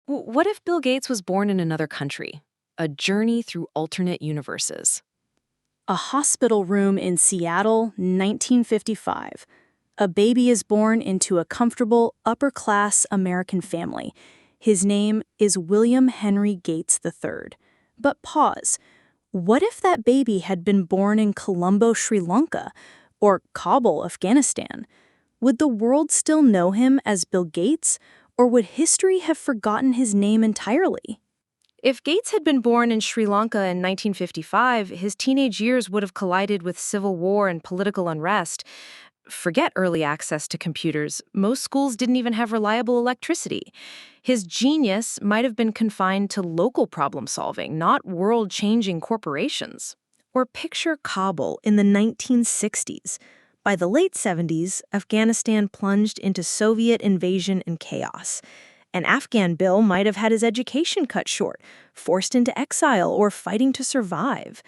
What if Bill Gates was born in another country? A journey through alternate universes. A hospital room in Seattle, 1955. A baby is born into a comfortable, upper-class American family. His name is William Henry Gates III. But pause. What if that baby had been born in Colombo, Sri Lanka, or Kabul, Afghanistan? Would the world still know him as Bill Gates, or would history have forgotten his name entirely? If Gates had been born in Sri Lanka in 1955, his teenage years would have collided with civil war and political unrest. Forget early access to computers. Most schools didn't even have reliable electricity. His genius might have been confined to local problem solving, not world-changing corporations. Or picture Kabul in the 1960s. By the late 70s, Afghanistan plunged into Soviet invasion and chaos. An Afghan Bill might have had his education cut short, forced into exile, or fighting to survive.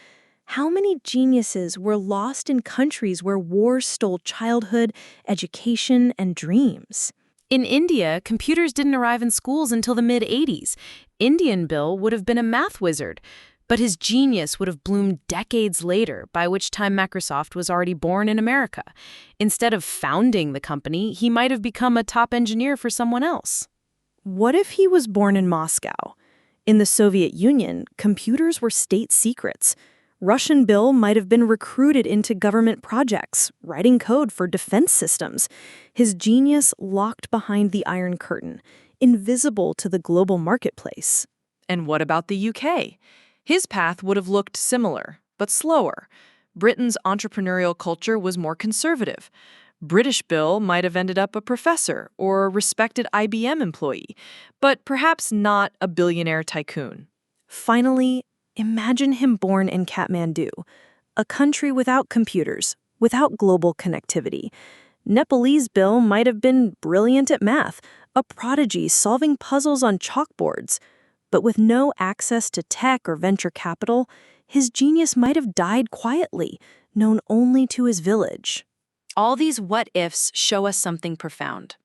How many geniuses were lost in countries where wars stole childhood, education, and dreams? In India, computers didn't arrive in schools until the mid-80s. Indian Bill would have been a math wizard, but his genius would have bloomed decades later, by which time Microsoft was already born in America. Instead of founding the company, he might have become a top engineer for someone else. What if he was born in Moscow? In the Soviet Union, computers were state secrets. Russian Bill might have been recruited into government projects, writing code for defense systems. His genius locked behind the Iron Curtain, invisible to the global marketplace. And what about the UK? His path would have looked similar, but slower. Britain's entrepreneurial culture was more conservative. British Bill might have ended up a professor or a respected IBM employee, but perhaps not a billionaire tycoon. Finally, imagine him born in Kathmandu, a country without computers, without global connectivity. Nepalese Bill might have been brilliant at math, a prodigy solving puzzles on chalkboards. But with no access to tech or venture capital, his genius might have died quietly, known only to his village. All these what-ifs show us something profound.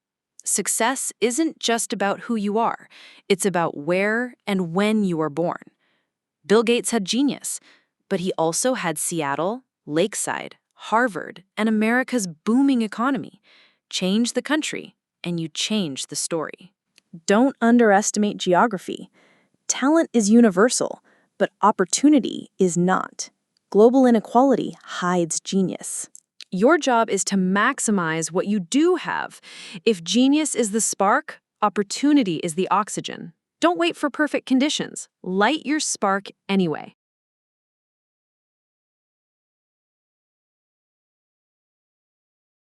Success isn't just about who you are, it's about where and when you are born. Bill Gates had genius, but he also had Seattle, Lakeside, Harvard, and America's booming economy. Change the country, and you change the story. Don't underestimate geography. Talent is universal, but opportunity is not. Global inequality hides genius. Your job is to maximize what you do have. If genius is the spark, opportunity is the oxygen. Don't wait for perfect conditions. Light your spark anyway.